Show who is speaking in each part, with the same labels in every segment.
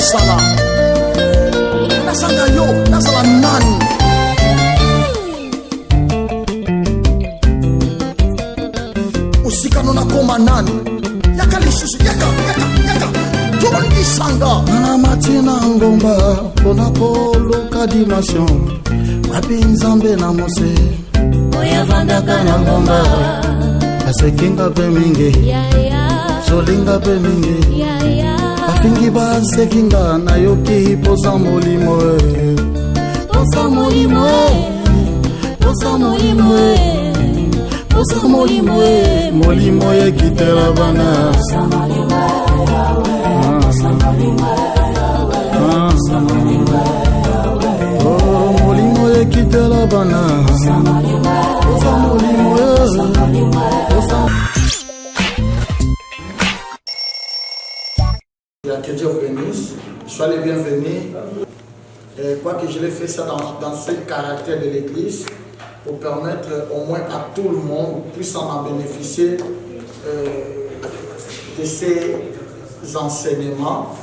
Speaker 1: kosala nasaka yo nazala nani osikano nakoma nani yaka lisusu yaka tondisanga nana matina ngomba mpona koluka dimension mapi nzambe na mose
Speaker 2: oyavandaka na ngomba
Speaker 1: asekinga pe mingi solinga pe mingi afingi basekinga nayoki posa molimo posa molimo posa molimo posa molimo molimo ekitela bana molimo ekitela bana posa molimo que Dieu vous bénisse, soyez les bienvenus. Quoique je l'ai fait ça dans ce caractère de l'église, pour permettre au moins à tout le monde puisse en bénéficier de ces enseignements.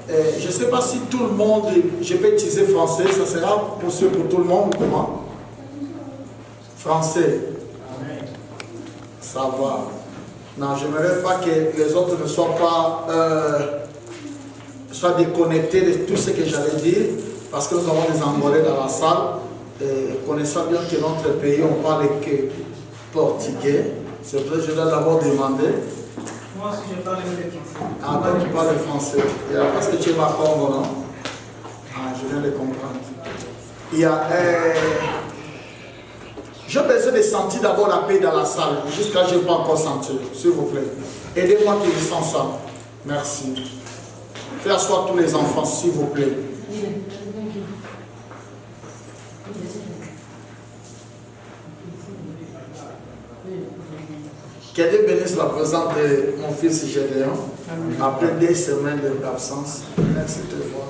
Speaker 1: Je ne sais pas si tout le monde, je peux utiliser français, ça sera possible pour tout le monde ou comment? Français. Ça va. Non, je n'aimerais pas que les autres ne soient pas soient déconnectés de tout ce que j'allais dire, parce que nous avons des Angolais dans la salle, et connaissant bien que notre pays, on parle que portugais. C'est vrai que je dois d'abord demander.
Speaker 3: Moi aussi, je parle français.
Speaker 1: Ah, toi tu parles français. Parce que tu es ma Congo, non? Ah, je viens de comprendre. Il y a... J'ai besoin de sentir d'abord la paix dans la salle, jusqu'à je ne vais pas encore sentir, s'il vous plaît. Aidez-moi que je sens ça. Merci. Faites asseoir tous les enfants, s'il vous plaît. Que Dieu bénisse la présence de mon fils Gédéon, après des semaines d'absence. Merci de te voir.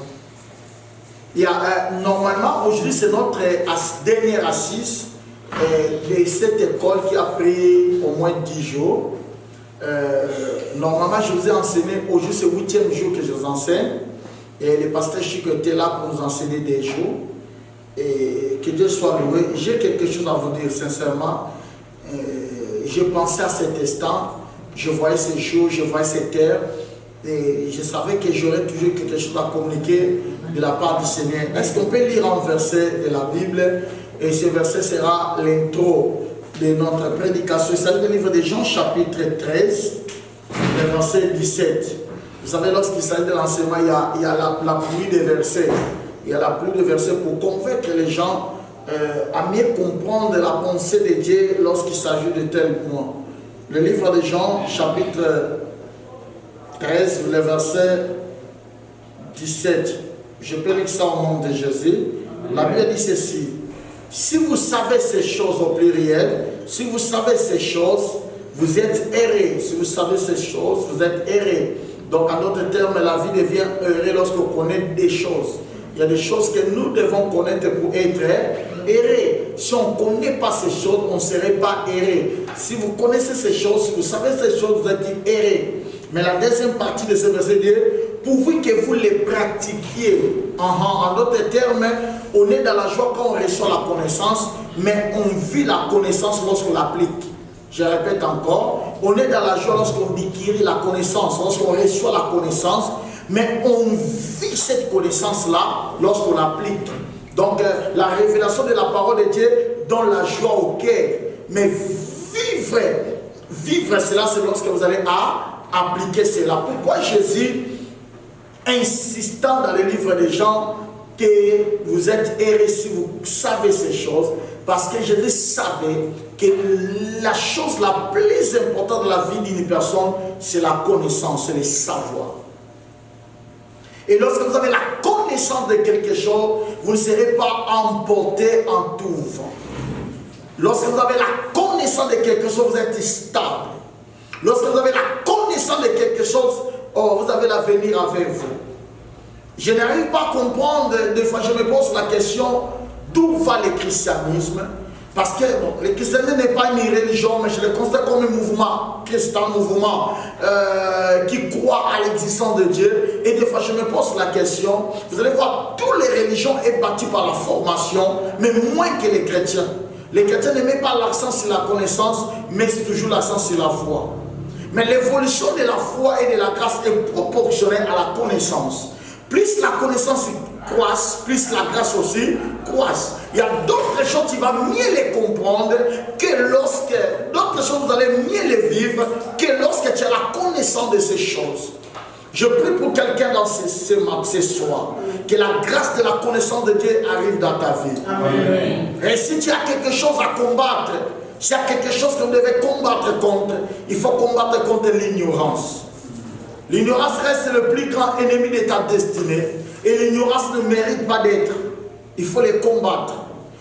Speaker 1: Il y a, normalement, aujourd'hui, c'est notre dernière assise de cette école qui a pris au moins 10 jours. Normalement, je vous ai enseigné, aujourd'hui c'est le 8e jour que je vous enseigne. Et le pasteur Chico était là pour nous enseigner des jours. Et que Dieu soit loué. J'ai quelque chose à vous dire, sincèrement. Je pensais à cet instant, je voyais ces jours, je voyais cette heure. Et je savais que j'aurais toujours quelque chose à communiquer de la part du Seigneur. Est-ce qu'on peut lire un verset de la Bible? Et ce verset sera l'intro de notre prédication. C'est le livre de Jean chapitre 13, le verset 17. Vous savez, lorsqu'il s'agit de l'enseignement, il y a la pluie des versets. Il y a la pluie des versets pour convaincre les gens à mieux comprendre la pensée de Dieu lorsqu'il s'agit de tels points. Le livre de Jean chapitre 13, le verset 17. Je peux lire ça au nom de Jésus. La Bible dit ceci. Si vous savez ces choses au pluriel, si vous savez ces choses, vous êtes errés. Si vous savez ces choses, vous êtes errés. Donc, en d'autres termes, la vie devient errée lorsqu'on connaît des choses. Il y a des choses que nous devons connaître pour être errés. Si on ne connaît pas ces choses, on ne serait pas errés. Si vous connaissez ces choses, si vous savez ces choses, vous êtes errés. Mais la deuxième partie de ce verset dit, pourvu que vous les pratiquiez. En d'autres termes, on est dans la joie quand on reçoit la connaissance, mais on vit la connaissance lorsqu'on l'applique. Je répète encore, on est dans la joie lorsqu'on acquiert la connaissance, lorsqu'on reçoit la connaissance, mais on vit cette connaissance-là lorsqu'on l'applique. Donc, la révélation de la parole de Dieu donne la joie au cœur. Mais vivre cela, c'est lorsque vous allez appliquer cela. Pourquoi Jésus, insistant dans le livre des Jean, que vous êtes errés si vous savez ces choses? Parce que Jésus savait que la chose la plus importante de la vie d'une personne, c'est la connaissance, c'est le savoir. Et lorsque vous avez la connaissance de quelque chose, vous ne serez pas emporté en tout vent. Lorsque vous avez la connaissance de quelque chose, vous êtes stable. Lorsque vous avez la connaissance de quelque chose, vous avez l'avenir avec vous. Je n'arrive pas à comprendre, des fois je me pose la question, d'où va le christianisme? Parce que bon, le christianisme n'est pas une religion, mais je le considère comme un mouvement, qui est un mouvement qui croit à l'existence de Dieu. Et des fois, je me pose la question, vous allez voir, toutes les religions sont bâties par la formation, mais moins que les chrétiens. Les chrétiens ne mettent pas l'accent sur la connaissance, mais c'est toujours l'accent sur la foi. Mais l'évolution de la foi et de la grâce est proportionnelle à la connaissance. Plus la connaissance croisse, plus la grâce aussi croisse. Il y a d'autres choses qui vont mieux les comprendre que lorsque, d'autres choses vous allez mieux les vivre que lorsque tu as la connaissance de ces choses. Je prie pour quelqu'un dans ce soir, que la grâce de la connaissance de Dieu arrive dans ta vie. Amen. Et si tu as quelque chose à combattre, s'il y a quelque chose que vous devez combattre contre, il faut combattre contre l'ignorance. L'ignorance reste le plus grand ennemi de ta destinée. Et l'ignorance ne mérite pas d'être. Il faut les combattre.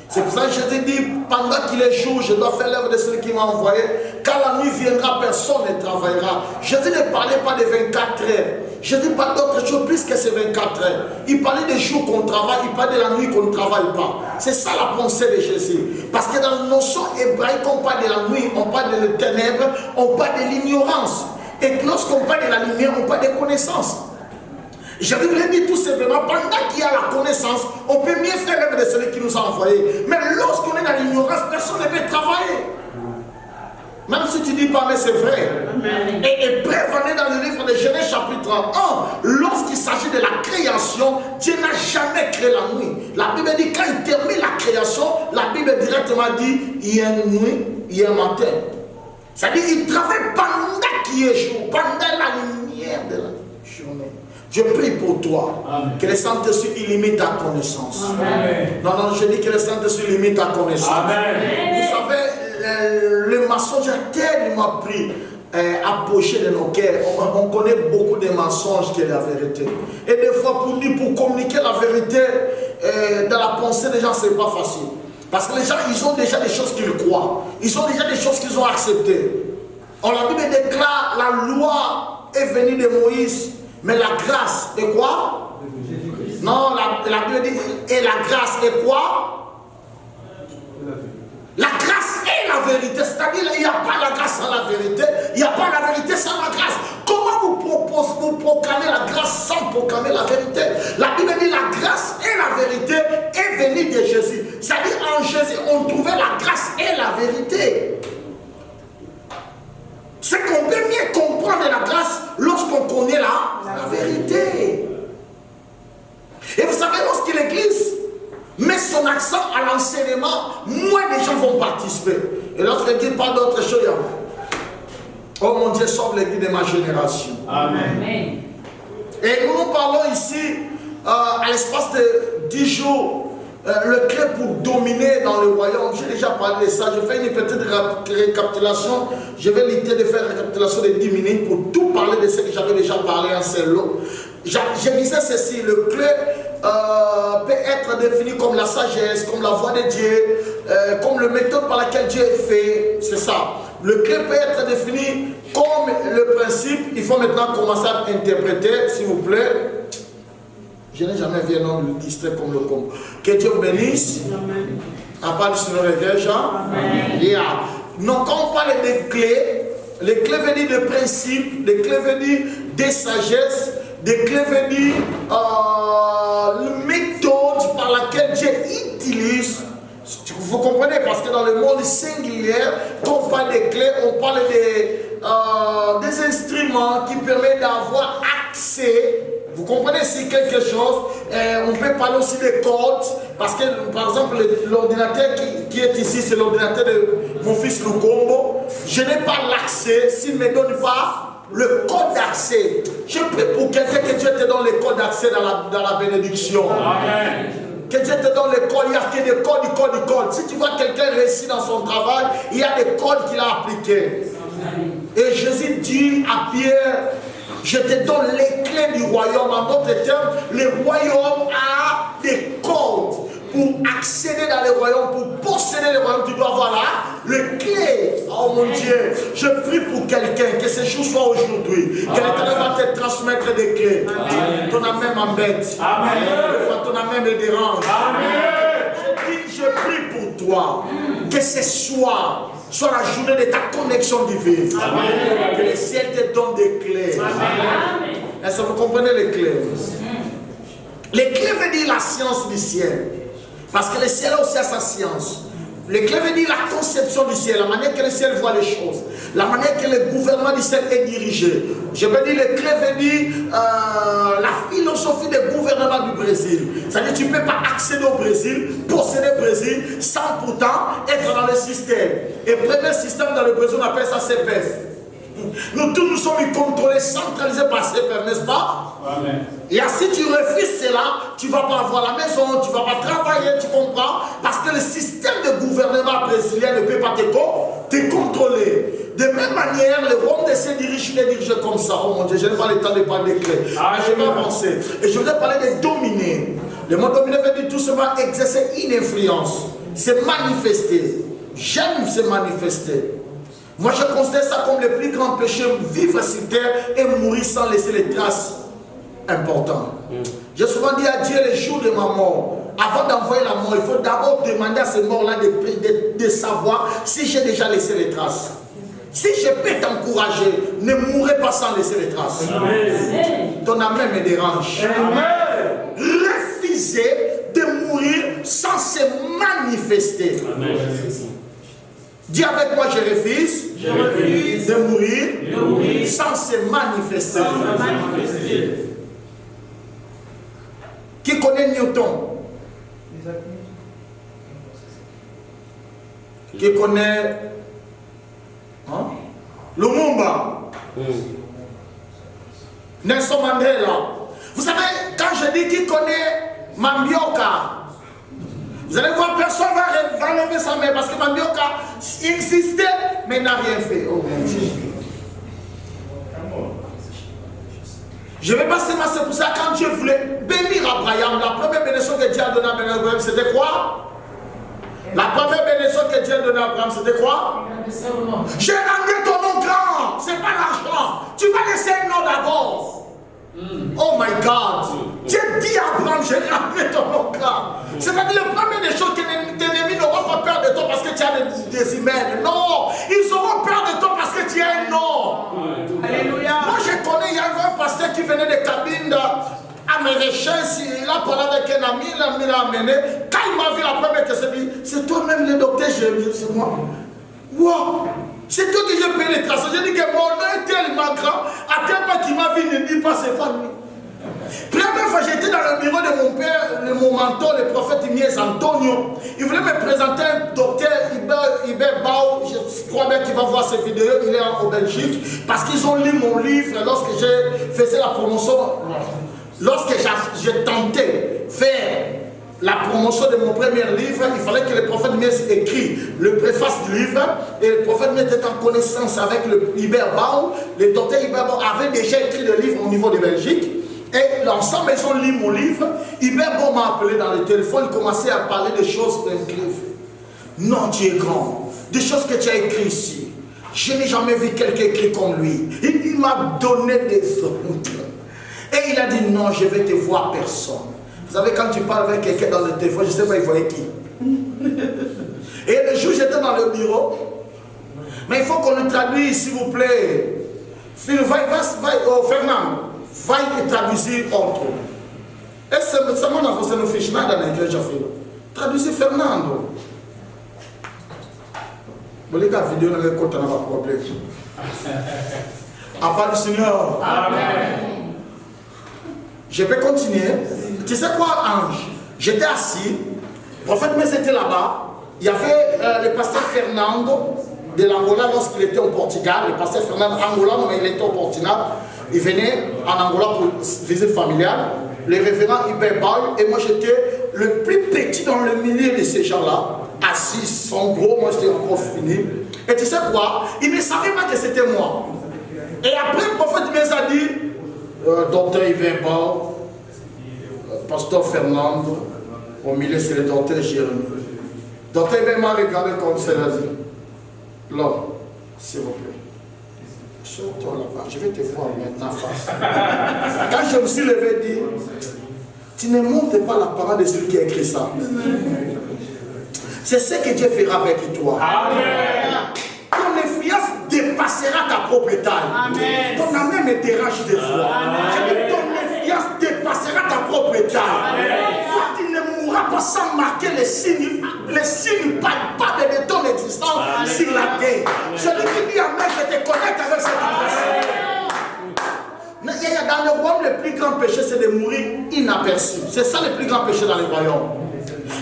Speaker 1: C'est pour ça que Jésus dit, pendant qu'il est jour, je dois faire l'œuvre de celui qui m'a envoyé. Quand la nuit viendra, personne ne travaillera. Jésus ne parlait pas de 24 heures. Jésus parle d'autre chose plus que ces 24 heures. Il parlait des jours qu'on travaille, il parlait de la nuit qu'on ne travaille pas. C'est ça la pensée de Jésus. Parce que dans la notion hébraïque, on parle de la nuit, on parle de la ténèbres, on parle de l'ignorance. Et lorsqu'on parle de la lumière, on parle de connaissance. Je vous l'ai dit tout simplement, pendant qu'il y a la connaissance, on peut mieux faire l'œuvre de celui qui nous a envoyés. Mais lorsqu'on est dans l'ignorance, personne ne peut travailler. Même si tu dis pas, mais c'est vrai. Amen. Et prévenez dans le livre de Genèse chapitre 1, lorsqu'il s'agit de la création, Dieu n'a jamais créé la nuit. La Bible dit, quand il termine la création, la Bible directement dit, il y a une nuit, il y a un matin. C'est-à-dire qu'il travaille pendant qu'il est jour, pendant la lumière de la journée. Je prie pour toi. Amen. Que le Saint-Esprit illumine ta connaissance. Amen. Non, je dis que le Saint-Esprit illumine ta connaissance. Amen. Vous savez, le mensonge a tellement pris à pocher de nos cœurs. On connaît beaucoup de mensonges qui est la vérité. Et des fois, pour communiquer la vérité dans la pensée des gens, ce n'est pas facile. Parce que les gens, ils ont déjà des choses qu'ils croient. Ils ont déjà des choses qu'ils ont acceptées. La Bible déclare, la loi est venue de Moïse. Mais la grâce est quoi? Non, la Bible dit, et la grâce est quoi? La grâce est la vérité. C'est-à-dire, il n'y a pas la grâce sans la vérité. Il n'y a pas la vérité sans la grâce. Comment vous proclamez la grâce sans proclamer la vérité? La Bible dit, la grâce et la vérité est venue de Jésus. C'est-à-dire, en Jésus, on trouvait la grâce et la vérité. C'est qu'on peut mieux comprendre la grâce lorsqu'on connaît la vérité. Et vous savez, lorsque l'Église met son accent à l'enseignement, moins de gens vont participer. Et lorsque l'Église parle d'autre chose, oh mon Dieu, sauve l'Église de ma génération. Amen. Et nous parlons ici, à l'espace de 10 jours, le clé pour dominer dans le royaume. J'ai déjà parlé de ça. Je fais une petite récapitulation. Je vais éviter de faire une récapitulation de 10 minutes pour tout parler de ce que j'avais déjà parlé en solo. Je disais ceci, le clé peut être défini comme la sagesse, comme la voix de Dieu, comme la méthode par laquelle Dieu est fait. C'est ça. Le clé peut être défini comme le principe. Il faut maintenant commencer à interpréter, s'il vous plaît. Je n'ai jamais vu un homme distrait comme le com. Que Dieu vous bénisse. Amen. À part du Seigneur déjà. Amen. Yeah. Donc, quand on parle des clés, les clés veulent dire de principes, les clés veulent dire de sagesse, les clés veulent dire une méthode par laquelle Dieu utilise. Vous comprenez? Parce que dans le monde singulier, quand on parle des clés, on parle des instruments qui permettent d'avoir accès. Vous comprenez si quelque chose, on peut parler aussi des codes, parce que par exemple l'ordinateur qui est ici, c'est l'ordinateur de mon fils Lukombo. Je n'ai pas l'accès s'il ne me donne pas le code d'accès. Je prie pour quelqu'un que Dieu te donne le code d'accès dans la bénédiction. Amen. Que Dieu te donne les codes, il n'y a que des codes. Si tu vois quelqu'un réussir dans son travail, il y a des codes qu'il a appliqués. Et Jésus dit à Pierre, je te donne les clés du royaume. En d'autres termes, le royaume a des codes. Pour accéder dans le royaume, pour posséder le royaume, tu dois avoir là le clé. Oh mon Dieu, je prie pour quelqu'un, que ce jour soit aujourd'hui. Que l'Éternel va te transmettre des clés. Amen. Ton amen m'embête. Ton amen me dérange. Amen. Je prie pour toi. Que ce soir soit la journée de ta connexion divine. Amen. Que le ciel te donne des clés. Est-ce que vous comprenez les clés? Les clés veut dire la science du ciel. Parce que le ciel aussi a sa science. Les clés veut dire la conception du ciel, la manière que le ciel voit les choses, la manière que le gouvernement du ciel est dirigé. Je veux dire, les clés veut dire la philosophie du gouvernement du Brésil. C'est-à-dire que tu ne peux pas accéder au Brésil, posséder le Brésil, sans pourtant être dans le système. Et le premier système dans le Brésil, on appelle ça CPF. Nous tous nous sommes contrôlés, centralisés par CPF, n'est-ce pas? Amen. Et si tu refuses cela, tu ne vas pas avoir la maison, tu ne vas pas travailler, tu comprends? Parce que le système de gouvernement brésilien ne peut pas te contrôler. De même manière, le royaume de ces dirigeants est dirigé comme ça. Oh mon Dieu, je n'ai pas le temps de parler des clés. Je vais avancer. Et je voudrais parler de dominer. Le mot dominer veut dire tout simplement exercer une influence. C'est manifester. J'aime se manifester. Moi, je considère ça comme le plus grand péché, vivre sur terre et mourir sans laisser les traces importantes. J'ai souvent dit à Dieu les jours de ma mort, avant d'envoyer la mort, il faut d'abord demander à ces morts-là de savoir si j'ai déjà laissé les traces. Si je peux t'encourager, ne mourrez pas sans laisser les traces. Amen. Ton amen me dérange. Amen. Refusez de mourir sans se manifester. Amen. Dis avec moi, je refuse de mourir sans se manifester. Qui connaît Newton? Qui connaît Lumumba? Nelson Mandela? Vous savez, quand je dis qui connaît Mambioka, vous allez voir, personne ne va lever sa main parce que Mambioka insistait, mais n'a rien fait. Oh mon Dieu. Je vais passer ma c'est pour ça quand Dieu voulait bénir Abraham, la première bénédiction que Dieu a donnée à Abraham, c'était quoi? La première bénédiction que Dieu a donnée à Abraham, c'était quoi? J'ai rendu ton nom grand, c'est pas l'argent. Tu vas laisser un nom d'abord. Oh my God. Dieu dit à Abraham, j'ai ramené ton nom grand. C'est-à-dire le premier des choses que tes ennemis n'auront pas peur de toi parce que tu as des humains. Non, ils auront peur de toi parce que tu as un nom. Alléluia. Moi je connais, il y avait un pasteur qui venait de cabine à mes recherches, il a parlé avec un ami, l'ami l'a amené. Quand il m'a vu la première question, il dit, c'est toi-même le docteur, c'est moi. Wow. C'est toi que j'ai payé les traces. J'ai dit que mon nom est tellement grand, à tel point qu'il m'a vu, ne dit pas, c'est pas lui. Première fois, j'étais dans le bureau de mon père, de mon mentor, le prophète Mies Antonio. Il voulait me présenter un docteur Hubert Bau. Je crois bien qu'il va voir ces vidéos. Il est en Belgique. Parce qu'ils ont lu mon livre lorsque je faisais la promotion. Lorsque j'ai tenté faire la promotion de mon premier livre, il fallait que le prophète Mies écrit le préface du livre. Et le prophète Mies était en connaissance avec le Hubert Bau. Le docteur Hubert Bau avait déjà écrit le livre au niveau de Belgique. Et l'ensemble, ils ont lu mon livre. Hubert Bau m'a appelé dans le téléphone. Il commençait à parler des choses incroyables. Non, tu es grand. Des choses que tu as écrites ici. Je n'ai jamais vu quelqu'un écrit comme lui. Il m'a donné des hontes. Et il a dit non, je vais te voir personne. Vous savez, quand tu parles avec quelqu'un dans le téléphone, je ne sais pas, il voyait qui. Et le jour, j'étais dans le bureau. Mais il faut qu'on le traduise, s'il vous plaît. Fernando, vai traduzir outro. Essa semana você não fez nada na igreja, filho. Traduzir Fernando. Vou ligar a vídeo, não vai contar nada para o problema. A paz do Senhor. Amen. Je peux continuer. Tu sais quoi, Ange? J'étais assis. Le prophète Mies était là-bas. Il y avait le pasteur Fernando de l'Angola lorsqu'il était au Portugal. Le pasteur Fernando Angola, mais il était au Portugal. Il venait en Angola pour visite familiale. Le révérend Hubert Bau. Et moi, j'étais le plus petit dans le milieu de ces gens-là. Assis, son gros, moi j'étais encore fini. Et tu sais quoi? Il ne savait pas que c'était moi. Et après, le prophète Mies a dit, docteur Hubert Bau, pasteur Fernando, au milieu c'est le docteur Jérémie. Docteur Hubert m'a regardé comme ça, il a dit, l'homme, s'il vous plaît, sors-toi là-bas, je vais te voir maintenant face. Quand je me suis levé, il dit, tu ne montres pas la parole de celui qui a écrit ça. C'est ce que Dieu fera avec toi.
Speaker 4: Amen.
Speaker 1: Ton influence dépassera ta propre taille.
Speaker 3: Amen.
Speaker 1: Ton amen me dérange des fois. Je dis, ton influence dépassera ta propre taille. Toi, tu ne mourras pas sans marquer les signes palpables de ton existence sur la terre. Celui qui dit amen, je te connecte avec cette grâce. Dans le royaume, le plus grand péché, c'est de mourir inaperçu. C'est ça le plus grand péché dans le royaume.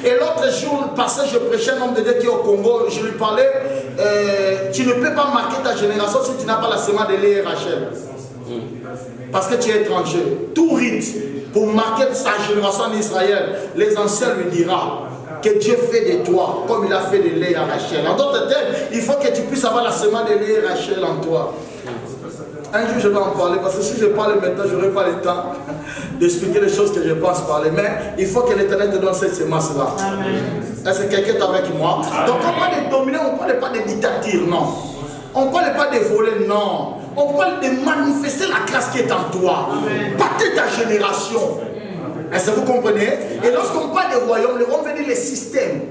Speaker 1: Et l'autre jour, passé, je prêchais un homme de Dieu qui est au Congo. Je lui parlais, tu ne peux pas marquer ta génération si tu n'as pas la semence de Léa et Rachel. Parce que tu es étranger. Tout rite pour marquer sa génération en Israël, les anciens lui diront que Dieu fait de toi comme il a fait de Léa et Rachel. En d'autres termes, il faut que tu puisses avoir la semence de Léa et Rachel en toi. Un jour, je vais en parler, parce que si je parle maintenant, je n'aurai pas le temps d'expliquer les choses que je pense parler. Mais il faut que l'Éternel te donne cette semence-là. Est-ce que quelqu'un est avec moi? Donc, on parle de dominer, on ne parle pas de dictature, non. On ne parle pas de voler, non. On parle de manifester la grâce qui est en toi. Battez ta génération. Est-ce que vous comprenez? Et lorsqu'on parle de royaume, le royaume veut dire le système.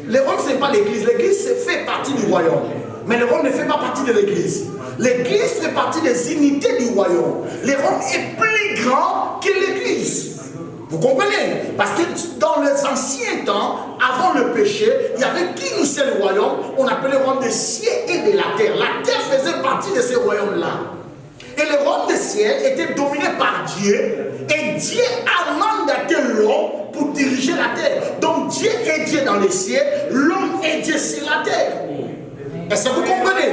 Speaker 1: Le royaume, ce n'est pas l'église. L'église fait partie du royaume. Mais le royaume ne fait pas partie de l'église. L'église fait partie des unités du royaume. Le royaume est plus grand que l'église. Vous comprenez? Parce que dans les anciens temps, avant le péché, il y avait qu'une seule royaume. On appelait le royaume des cieux et de la terre. La terre faisait partie de ce royaume-là. Et le royaume des cieux était dominé par Dieu. Et Dieu a mandaté l'homme pour diriger la terre. Donc Dieu est Dieu dans les cieux, l'homme est Dieu sur la terre. Est-ce que vous comprenez?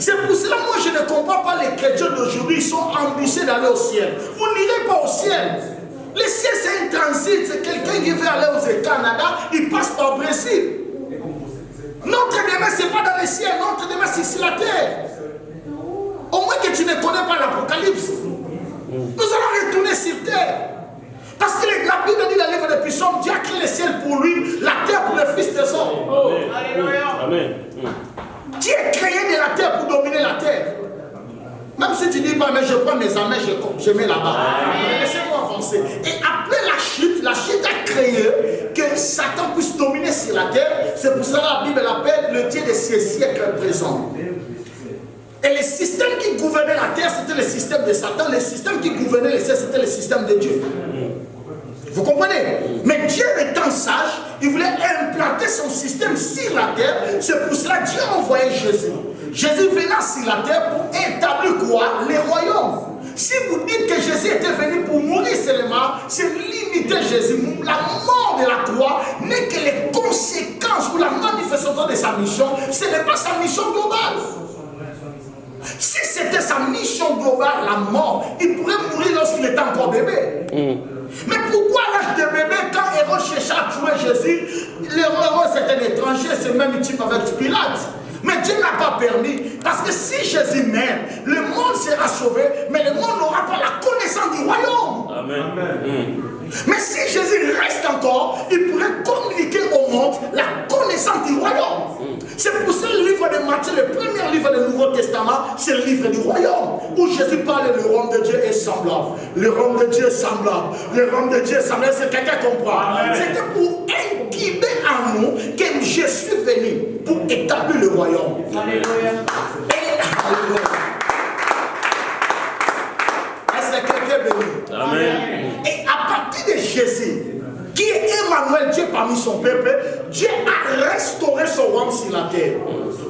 Speaker 1: C'est pour cela que moi je ne comprends pas les chrétiens d'aujourd'hui, ils sont ambitieux d'aller au ciel. Vous n'irez pas au ciel. Le ciel c'est un transit, c'est quelqu'un qui veut aller au Canada, il passe par le Brésil. Notre demain c'est pas dans le ciel, notre demain c'est sur la terre. Au moins que tu ne connais pas l'Apocalypse. Nous allons retourner sur terre. Parce que la Bible dit dans le livre de Psaume, Dieu a créé le ciel pour lui, la terre pour le fils des hommes.
Speaker 3: Alléluia.
Speaker 4: Amen.
Speaker 1: Dieu a créé de la terre pour dominer la terre. Même si tu dis pas, mais je prends mes amis, je mets là-bas. Laissez-moi avancer. Et après la chute a créé que Satan puisse dominer sur la terre. C'est pour ça que la Bible l'appelle le Dieu des siècles présents. Et le système qui gouvernait la terre, c'était le système de Satan. Le système qui gouvernait le ciel, c'était le système de Dieu. Vous comprenez? Mais Dieu étant sage, il voulait implanter son système sur la terre. C'est pour cela que Dieu a envoyé Jésus. Jésus venait sur la terre pour établir quoi? Les royaumes. Si vous dites que Jésus était venu pour mourir seulement, c'est limiter Jésus. La mort de la croix n'est que les conséquences ou la manifestation de sa mission. Ce n'est pas sa mission globale. Si c'était sa mission globale, la mort, il pourrait mourir lorsqu'il était encore bébé. Mais pourquoi à l'âge de bébé, quand Hérode cherchait à tuer Jésus, l'Hérode c'était un étranger, c'est même type avec Pilate. Mais Dieu n'a pas permis, parce que si Jésus meurt, le monde sera sauvé, mais le monde n'aura pas la connaissance du royaume.
Speaker 4: Amen.
Speaker 1: Mais si Jésus reste encore, il pourrait communiquer au monde la connaissance du royaume. C'est pour ça que le livre de Matthieu, le premier livre du Nouveau Testament, c'est le livre du royaume, où Jésus parle le royaume de Dieu est semblable. Le royaume de Dieu est semblable. Le royaume de Dieu est semblable. C'est quelqu'un qui comprend. C'était pour incuber en nous que je suis venu pour établir le royaume.
Speaker 3: Alléluia.
Speaker 1: Est-ce que quelqu'un est venu?
Speaker 4: Amen.
Speaker 1: Et à partir de Jésus, qui est Emmanuel, Dieu parmi son peuple, Dieu a restauré son royaume sur la terre.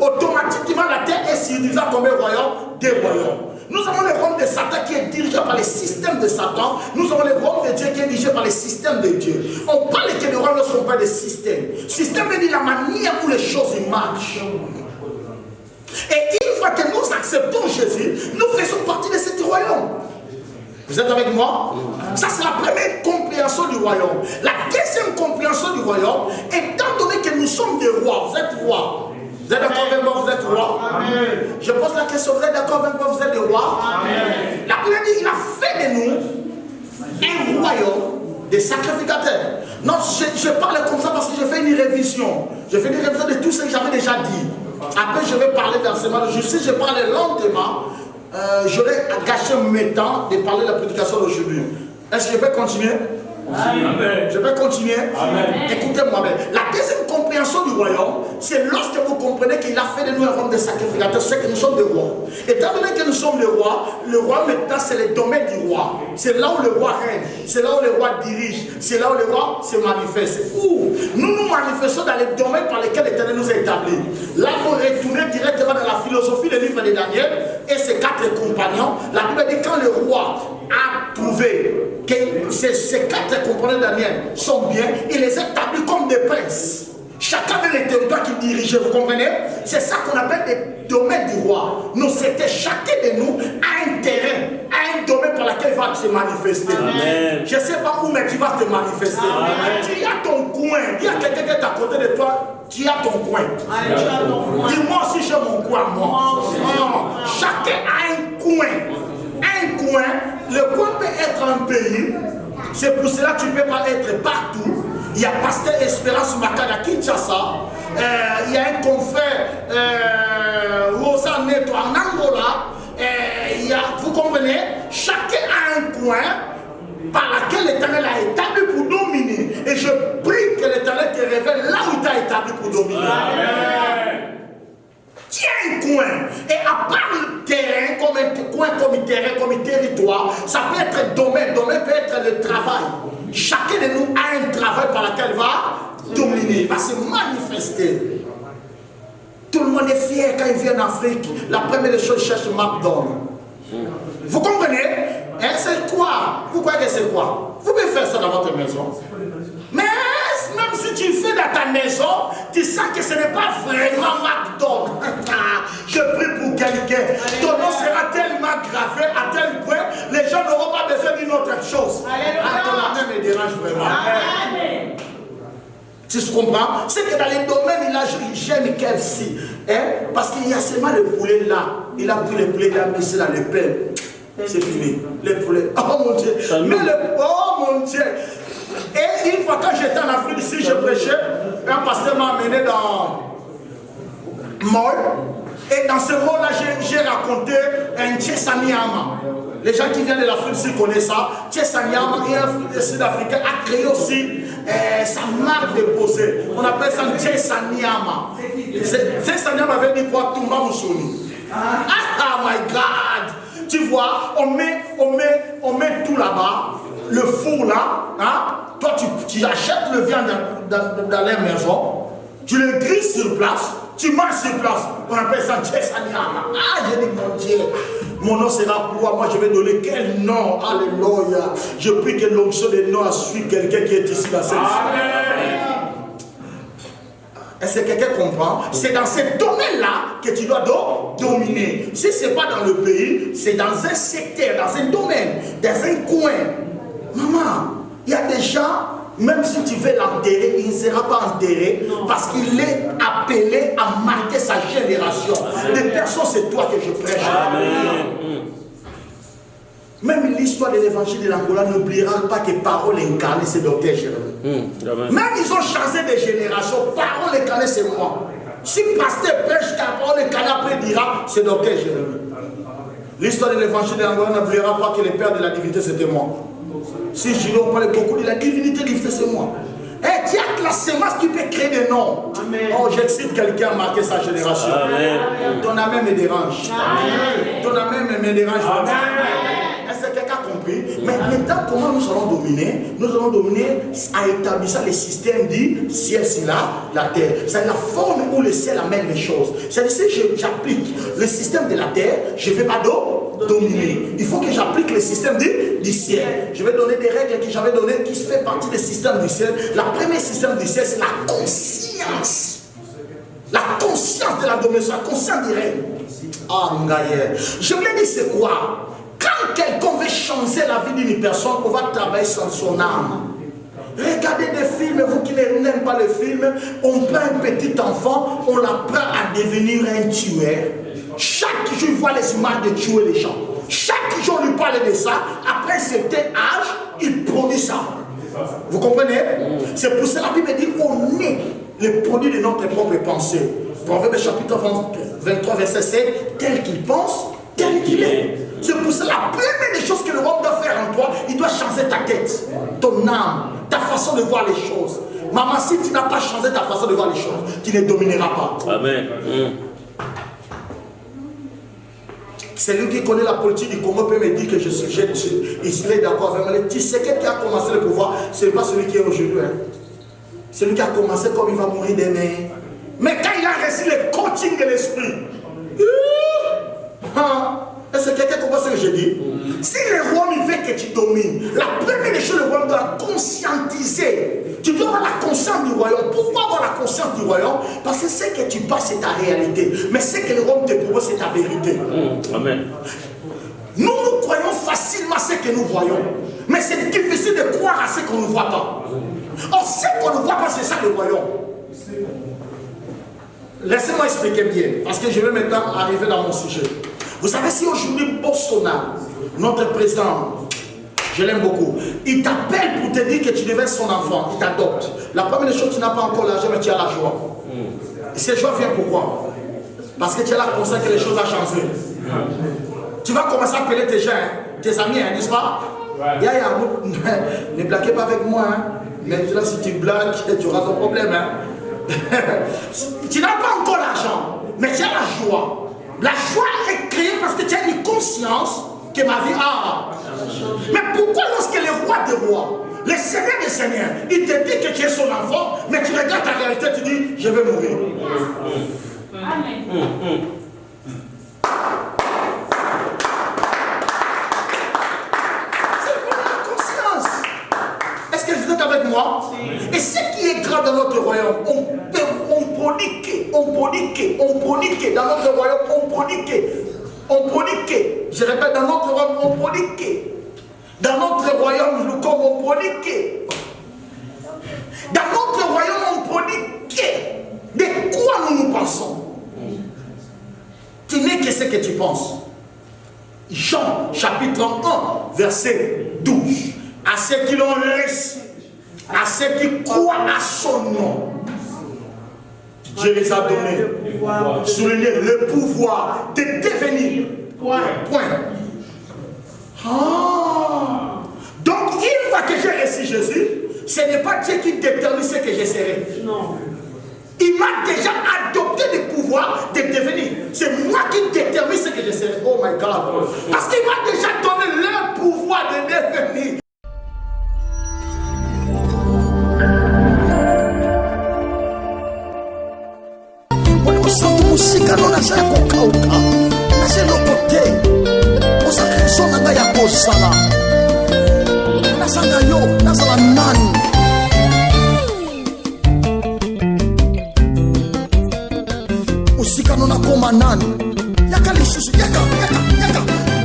Speaker 1: Automatiquement, la terre est subdivisée comme un royaume, des royaumes. Nous avons le royaume de Satan qui est dirigé par le système de Satan. Nous avons le royaume de Dieu qui est dirigé par le système de Dieu. On parle que les royaumes ne sont pas des systèmes. Système veut dire la manière où les choses marchent. Et une fois que nous acceptons Jésus, nous faisons partie de ce royaume. Vous êtes avec moi? Ça, c'est la première compréhension du royaume. La deuxième compréhension du royaume, étant donné que nous sommes des rois, vous êtes rois. Vous êtes d'accord avec moi? Vous êtes rois? Amen. Je pose la question, vous êtes d'accord avec moi? Vous êtes des rois? Amen. La Bible dit qu'il a fait de nous un royaume des sacrificateurs. Non, je parle comme ça parce que je fais une révision. Je fais une révision de tout ce que j'avais déjà dit. Après, je vais parler dans ce moment. Si je parle lentement, j'aurais gâché mes temps de parler de la prédication d'aujourd'hui. Est-ce que je peux continuer?
Speaker 4: Amen.
Speaker 1: Je vais continuer.
Speaker 4: Amen.
Speaker 1: Écoutez-moi bien. La deuxième compréhension du royaume, c'est lorsque vous comprenez qu'il a fait de nous un royaume de sacrificateurs, c'est que nous sommes des rois. Étant donné que nous sommes des rois, le roi maintenant c'est le domaine du roi. C'est là où le roi règne, c'est là où le roi dirige, c'est là où le roi se manifeste. Où nous nous manifestons dans les domaines par lesquels l'Éternel nous a établis. Là, vous retournez directement dans la philosophie du livre de Daniel et ses 4 compagnons. La Bible dit quand le roi a trouvé que ces 4 compagnons de Daniel sont bien, il les a établis comme des princes. Chacun de les territoires qu'il dirigeait, vous comprenez? C'est ça qu'on appelle des domaines du roi. Nous, c'était chacun de nous a un terrain, a un domaine par lequel il va se manifester.
Speaker 4: Amen.
Speaker 1: Je ne sais pas où, mais tu vas te manifester.
Speaker 4: Amen.
Speaker 1: Tu as ton coin. Il y a quelqu'un qui est à côté de toi, tu as ton coin. Dis-moi aussi, j'ai mon coin, moi. Chacun a un coin. Un coin, le coin peut être un pays. C'est pour cela que tu ne peux pas être partout. Il y a Pasteur Espérance Makada Kinshasa. Il y a un confrère Rosa Neto en Angola. Vous comprenez? Chacun a un coin par lequel l'Éternel a établi pour dominer. Et je prie que l'Éternel te révèle là où il t'a établi pour dominer. Amen. Tu as un coin. Et à part le terrain, comme un coin, comme un terrain, comme un territoire, ça peut être domaine. Domaine peut être le travail. Chacun de nous a un travail par lequel il va dominer, il va se manifester. Tout le monde est fier quand il vient en Afrique. La première chose, il cherche McDonald's. Vous comprenez? Hein, c'est quoi? Vous croyez que c'est quoi? Vous pouvez faire ça dans votre maison. Mais même si tu fais dans ta maison, tu sens que ce n'est pas vraiment McDonald's. Je prie pour quelqu'un. Ton nom sera tellement gravé à tel point, les gens n'auront pas besoin d'une autre chose. Ah, ton âme me dérange vraiment. Amen. Tu comprends? C'est que dans les domaines, j'aime KFC. Hein? Parce qu'il y a seulement le poulet là. Il a pris le poulet, il a mis ça dans le pain. C'est fini. Le poulet. Oh mon Dieu. Mais oh mon Dieu. Et une fois quand j'étais en Afrique ici, je prêchais, un pasteur m'a amené dans mall. Et dans ce mall-là, j'ai raconté un Tchessaniama. Les gens qui viennent de l'Afrique ici connaissent ça. Tchessaniama, et un Sud-Africain a créé aussi sa marque déposée. On appelle ça Tchessaniama. Tchessaniama veut dire quoi? Tumba Musoni. Ah my God! Tu vois, on met tout là-bas, le four là, hein? Toi tu achètes le viande dans la maison, tu le grilles sur place, tu manges sur place, on appelle ça Tchessaniama. Ah, j'ai dit mon Dieu, mon nom sera quoi? Moi je vais donner quel nom? Alléluia. Je prie que l'onction des noms suive quelqu'un qui est ici dans cette histoire. Est-ce que quelqu'un comprend? C'est dans ce domaine-là que tu dois dominer. Si ce n'est pas dans le pays, c'est dans un secteur, dans un domaine, dans un coin. Maman, il y a des gens, même si tu veux l'enterrer, il ne sera pas enterré parce qu'il est appelé à marquer sa génération. Les personnes, c'est toi que je prêche. Amen. Même l'histoire de l'évangile de l'Angola n'oubliera pas que parole incarnée, c'est Docteur Jérémie. Même ils ont changé de génération. Parole incarnée, c'est moi. Si pasteur prêche, ta parole incarnée après dira, c'est Docteur Jérémie. L'histoire de l'évangile de l'Angola n'oubliera pas que le père de la divinité, c'était moi. Si je n'en parle beaucoup de la divinité, c'est moi. Et tu as la semence qui peut créer des noms. Amen. Oh, j'excite quelqu'un à marquer sa génération. Amen. Ton âme me dérange. Amen. Ton âme me dérange. Est-ce que quelqu'un a compris? Mais maintenant, comment nous allons dominer? Nous allons dominer à établir le système du ciel, c'est là, la terre. C'est la forme où le ciel amène les choses. C'est-à-dire, si j'applique le système de la terre, je ne vais pas dominer. Il faut que j'applique le système du ciel. Je vais donner des règles que j'avais données qui fait partie du système du ciel. La première système du ciel, c'est la conscience. La conscience de la domination, la conscience du règne. Ah, mon gars, je voulais dire c'est quoi? Quand quelqu'un veut changer la vie d'une personne, on va travailler sur son âme. Regardez des films, vous qui n'aimez pas les films, on prend un petit enfant, on l'apprend à devenir un tueur. Chaque jour, il voit les images de tuer les gens. Chaque jour, on lui parle de ça. Après un certain âge, il produit ça. Vous comprenez? C'est pour cela que la Bible dit qu'on est le produit de notre propre pensée. Proverbe chapitre 23, verset 7, tel qu'il pense, tel qu'il est. C'est pour ça la première des choses que le roi doit faire en toi, il doit changer ta tête, ton âme, ta façon de voir les choses. Maman, si tu n'as pas changé ta façon de voir les choses, tu ne domineras pas.
Speaker 5: Amen.
Speaker 1: C'est lui qui connaît la politique du Congo peut me dire que je suis d'accord avec moi. Tu sais qui a commencé le pouvoir, ce n'est pas celui qui est aujourd'hui. Hein. C'est lui qui a commencé comme il va mourir demain. Mais quand il a reçu le coaching de l'esprit, est-ce que quelqu'un comprend ce que je dis? Si le roi veut que tu domines, la première des choses, le roi doit conscientiser. Tu dois avoir la conscience du royaume. Pourquoi avoir la conscience du royaume? Parce que ce que tu passes, c'est ta réalité. Mais ce que le roi te propose, c'est ta vérité.
Speaker 5: Amen.
Speaker 1: Nous croyons facilement ce que nous voyons. Mais c'est difficile de croire à ce qu'on ne voit pas. Or, ce qu'on ne voit pas, c'est ça le royaume. Laissez-moi expliquer bien. Parce que je vais maintenant arriver dans mon sujet. Vous savez, si aujourd'hui Bolsonaro, notre président, je l'aime beaucoup, il t'appelle pour te dire que tu deviens son enfant, il t'adopte. La première chose, tu n'as pas encore l'argent, mais tu as la joie. Et cette joie vient pourquoi? Parce que tu as la conscience que les choses ont changé. Tu vas commencer à appeler tes gens, tes amis, n'est-ce pas? Ne blaguez pas avec moi. Hein. Maintenant, si tu blagues, tu auras ton problème. Hein. Tu n'as pas encore l'argent, mais tu as la joie. La joie est créée parce que tu as une conscience que ma vie a. Mais pourquoi lorsque le roi des rois, le Seigneur des seigneurs, il te dit que tu es son enfant, mais tu regardes ta réalité, tu dis, je vais mourir.
Speaker 6: Amen.
Speaker 1: C'est pour la conscience. Est-ce que vous êtes avec moi? Et ce qui est grave dans notre royaume, on pronique dans notre royaume, on pronique. Je répète, dans notre royaume, on pronique. Dans notre royaume, nous comme on pronique. Dans notre royaume, on pronique. De quoi nous pensons? Tu n'es que ce que tu penses. Jean, chapitre 1, verset 12. À ceux qui l'ont reçu, à ceux qui croient à son nom, Dieu les a donné, souligné le pouvoir de devenir. Point. Donc, une fois que j'ai reçu Jésus, ce n'est pas Dieu qui détermine ce que je serai.
Speaker 3: Non.
Speaker 1: Il m'a déjà adopté le pouvoir de devenir. C'est moi qui détermine ce que je serai. Oh my God. Parce qu'il m'a déjà donné le pouvoir de devenir. Musika non nazala kokauka nazelo kote osakristo na ngai ya kosala nazanga yo nazala nani musika non nakoma nani yaka lisusu yaka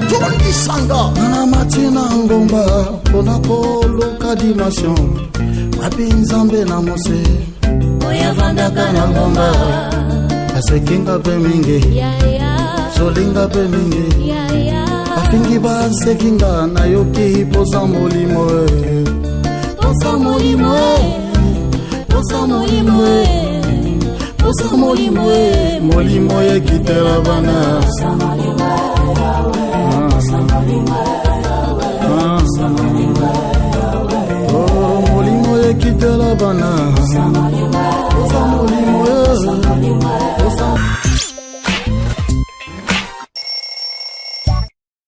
Speaker 1: tondisanga nana matina ngomba mpona koluka dimension mapi nzambe na mose
Speaker 2: oyavandaka na ngomba
Speaker 7: asekinga pe mingi solinga pe mingi bafingi basekinga nayoki posa molimo posa molimo molimo ekitela bana